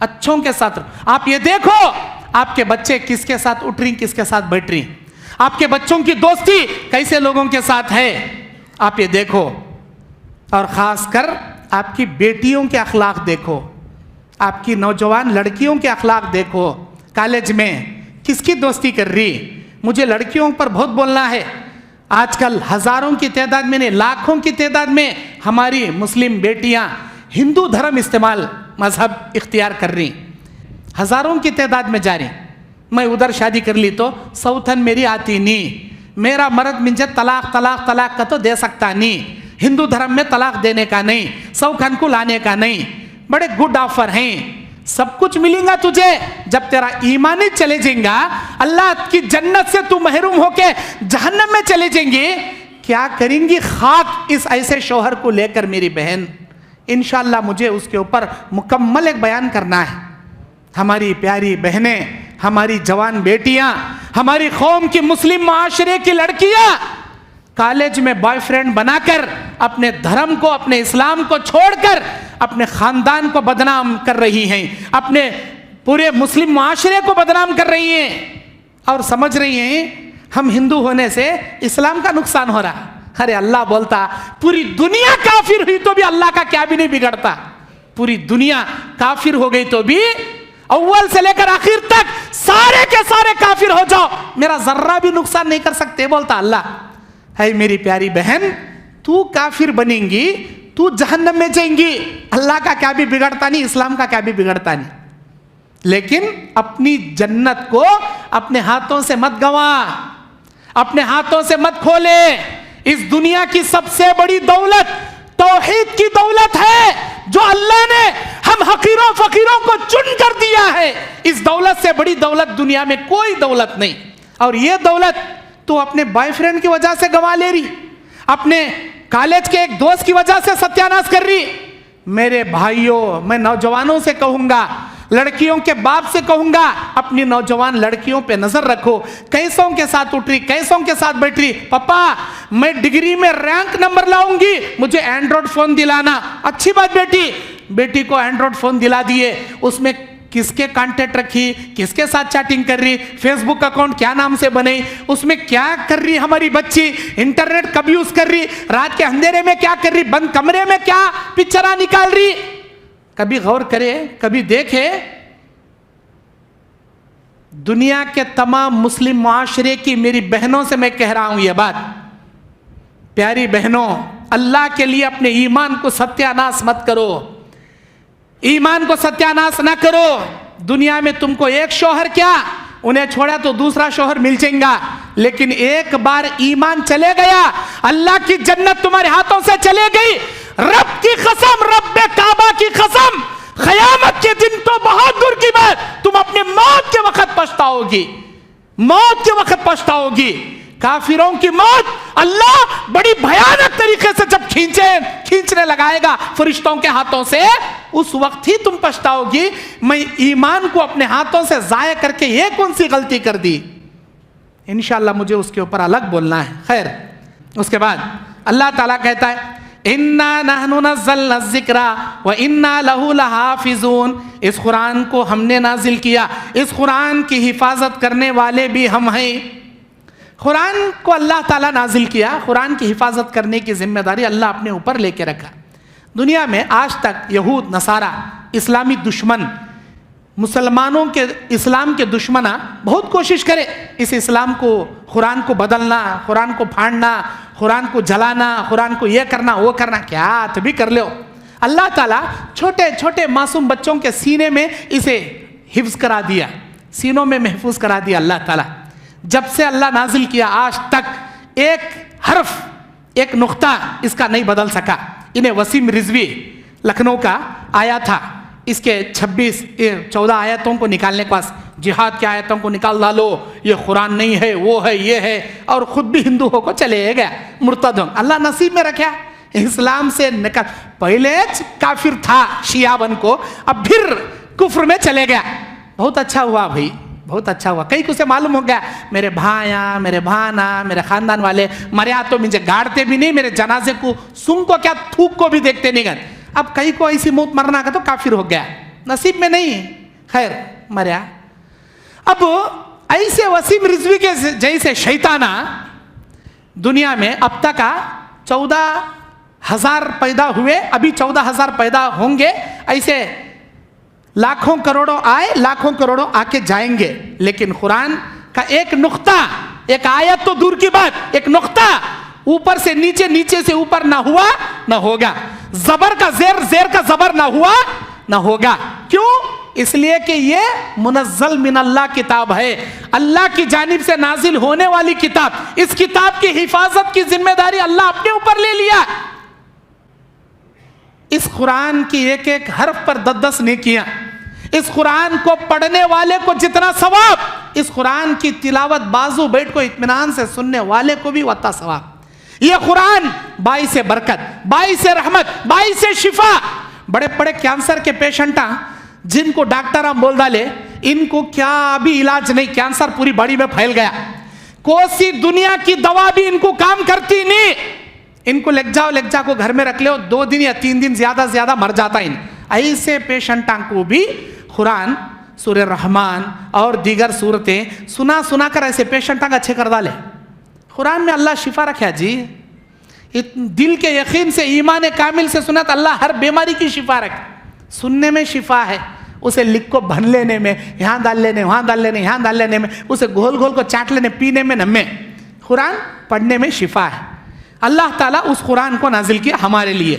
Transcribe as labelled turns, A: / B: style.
A: अच्छों के साथ। आप ये देखो आपके बच्चे किसके साथ उठ रही, किसके साथ बैठ रही, आपके बच्चों की दोस्ती कैसे लोगों के साथ है, आप ये देखो। और खासकर आपकी बेटियों के अखलाक देखो, आपकी नौजवान लड़कियों के अखलाक देखो। कॉलेज में किसकी दोस्ती कर रही। मुझे लड़कियों पर बहुत बोलना है। आजकल हजारों की तादाद में नहीं, लाखों की तादाद में हमारी मुस्लिम बेटियां हिंदू धर्म इस्तेमाल मजहब इख्तियार कर रही, हजारों की तादाद में जा रही। मैं उधर शादी कर ली तो सौथन मेरी आती नहीं, मेरा मर्द मुझे तलाक तलाक तलाक का तो दे सकता नहीं, हिंदू धर्म में तलाक देने का नहीं, सौखन को लाने का नहीं। बड़े गुड ऑफर हैं, सब कुछ मिलेगा तुझे जब तेरा ईमान ही चले जाएगा, अल्लाह की जन्नत से तू महरूम होके जहन्नम में चले जाएंगे। क्या करेंगी खाक इस ऐसे शौहर को लेकर मेरी बहन। इंशाअल्लाह मुझे उसके ऊपर मुकम्मल एक बयान करना है। हमारी प्यारी बहनें, हमारी जवान बेटियां, हमारी कौम की मुस्लिम माशरे की लड़कियां कॉलेज में बॉयफ्रेंड बनाकर अपने धर्म को, अपने इस्लाम को छोड़कर अपने खानदान को बदनाम कर रही हैं, अपने पूरे मुस्लिम माशरे को बदनाम कर रही हैं और समझ रही हैं हम हिंदू होने से इस्लाम का नुकसान हो रहा। अरे अल्लाह बोलता पूरी दुनिया काफिर हुई तो भी अल्लाह का क्या भी नहीं बिगड़ता। पूरी दुनिया काफिर हो गई तो भी अव्वल से लेकर आखिर तक सारे के सारे काफिर हो जाओ, मेरा जर्रा भी नुकसान नहीं कर सकते, बोलता अल्लाह। है मेरी प्यारी बहन, तू काफिर बनेंगी, तू जहन्नम में जाएंगी, अल्लाह का क्या भी बिगड़ता नहीं, इस्लाम का क्या भी बिगड़ता नहीं। लेकिन अपनी जन्नत को अपने हाथों से मत गंवा, अपने हाथों से मत खोले। इस दुनिया की सबसे बड़ी दौलत तौहीद की दौलत है जो अल्लाह ने हम हकीरों फकीरों को चुन कर दिया है। इस दौलत से बड़ी दौलत दुनिया में कोई दौलत नहीं। और ये दौलत तू अपने बॉयफ्रेंड की वजह से गंवा ले रही, अपने कॉलेज के एक दोस्त की वजह से सत्यानाश कर रही। मेरे भाइयों, मैं नौजवानों से कहूंगा, लड़कियों के बाप से कहूंगा, अपनी नौजवान लड़कियों पे नजर रखो, कैसों के साथ उठ रही, कैसों के साथ बैठ रही। पापा मैं डिग्री में रैंक नंबर लाऊंगी, मुझे एंड्रॉइड फोन दिलाना। अच्छी बात बेटी, बेटी को एंड्रॉइड फोन दिला दिए, उसमें किसके कांटेक्ट रखी, किसके साथ चैटिंग कर रही, फेसबुक अकाउंट क्या नाम से बने, उसमें क्या कर रही हमारी बच्ची, इंटरनेट कब यूज कर रही, रात के अंधेरे में क्या कर रही, बंद कमरे में क्या पिक्चरा निकाल रही। कभी गौर करे, कभी देखे। दुनिया के तमाम मुस्लिम मुआशरे की मेरी बहनों से मैं कह रहा हूं यह बात, प्यारी बहनों, अल्लाह के लिए अपने ईमान को सत्यानाश मत करो, ईमान को सत्यानाश ना करो। दुनिया में तुमको एक शौहर क्या, उन्हें छोड़ा तो दूसरा शौहर मिल जाएगा, लेकिन एक बार ईमान चले गया, अल्लाह की जन्नत तुम्हारे हाथों से चले गई। रब की कसम, रब्बे काबा की कसम, क़यामत के दिन तो बहुत दूर की बात, तुम अपने मौत के वक्त पछताओगी, मौत के वक्त पछताओगी। काफिरों की मौत अल्लाह बड़ी भयानक तरीके से जब खींचने लगाएगा फरिश्तों के हाथों से, उस वक्त ही तुम पछताओगी, मैं ईमान को अपने हाथों से जाया करके ये कौन सी गलती कर दी। इंशाअल्लाह मुझे उसके ऊपर अलग बोलना है। खैर, उसके बाद अल्लाह ताला कहता है इन्ना नहनु नज़्ज़लना ज़िक्रा व इन्ना लहू लहाफ़िज़ून। इस कुरान को हमने नाजिल किया, इस कुरान की हिफाजत करने वाले भी हम हैं। कुरान को अल्लाह ताला नाजिल किया, कुरान की हिफाजत करने की जिम्मेदारी अल्लाह अपने ऊपर लेके रखा। दुनिया में आज तक यहूद नसारा, इस्लामी दुश्मन, मुसलमानों के इस्लाम के दुश्मना बहुत कोशिश करे इस इस्लाम को, कुरान को बदलना, कुरान को फाड़ना, कुरान को जलाना, कुरान को ये करना वो करना, क्या तो भी कर लो। अल्लाह ताला छोटे छोटे मासूम बच्चों के सीने में इसे हिफ्ज करा दिया, सीनों में महफूज करा दिया अल्लाह ताला। जब से अल्लाह नाजिल किया आज तक एक हर्फ, एक नुक्ता इसका नहीं बदल सका। इन्हें वसीम रिजवी लखनऊ का आया था, इसके 14 आयतों को निकालने के पास, जिहाद की आयतों को निकाल डालो, ये कुरान नहीं है, वो है, ये है, और खुद भी हिंदू होकर चले गया मुर्तद। अल्लाह नसीब में रखा, इस्लाम से निकल, पहले काफिर था शिया बन को, अब फिर कुफ्र में चले गया। बहुत अच्छा हुआ भाई, बहुत अच्छा हुआ। कई को से मालूम हो गया मेरे भाया, मेरे भाना, मेरे खानदान वाले मरिया तो मुझे गाड़ते भी नहीं, मेरे जनाजे को सुन को क्या थूक को भी देखते नहीं गए। अब कई को ऐसी मौत मरना का तो काफिर हो गया, नसीब में नहीं, खैर मरिया। अब ऐसे वसीम रिजवी के जैसे शैताना दुनिया में अब तक 14,000 पैदा हुए, अभी 14,000 पैदा होंगे, ऐसे लाखों करोड़ों आए, लाखों करोड़ों आके जाएंगे। लेकिन कुरान का एक नुक्ता, एक आयत तो दूर की बात, एक नुक्ता ऊपर से नीचे, नीचे से ऊपर ना हुआ ना होगा, जबर का जेर, जेर का जबर ना हुआ ना होगा। क्यों? इसलिए कि ये मुनज़्ज़ल मिन अल्लाह किताब है, अल्लाह की जानिब से नाजिल होने वाली किताब। इस किताब की हिफाजत की जिम्मेदारी अल्लाह अपने ऊपर ले लिया। इस कुरान की एक एक हर्फ पर 10-10 नेकियां, इस कुरान को पढ़ने वाले को जितना सवाब, इस कुरान की तिलावत बाजू बैठ को इत्मीनान से सुनने वाले को भी वत्ता सवाब। यह कुरान बाइस बरकत, बाइस रहमत, बाइस शिफा। बड़े बड़े कैंसर के पेशेंट जिनको डॉक्टर बोल डाले इनको क्या अभी इलाज नहीं, कैंसर पूरी बॉडी में फैल गया, कोसी दुनिया की दवा भी इनको काम करती नहीं, इनको लेक जाओ को घर में रख लो, 2 दिन या 3 दिन ज्यादा ज्यादा मर जाता इन। ऐसे पेशेंटों को भी कुरान सूरह रहमान और दीगर सूरतें सुना सुना कर ऐसे पेशेंटों का अच्छे कर डाले। कुरान में अल्लाह शिफा रखा जी, दिल के यकीन से, ईमान कामिल से सुना तो अल्लाह हर बीमारी की शिफा रखे। सुनने में शिफा है, उसे लिख को भन लेने में, यहाँ डाल लेने, वहाँ डाल लेने, यहाँ डाल लेने में, उसे घोल घोल को चाट लेने, पीने में, नमे। कुरान पढ़ने में शिफा है। अल्लाह ताला उस कुरान को नाजिल किया हमारे लिए।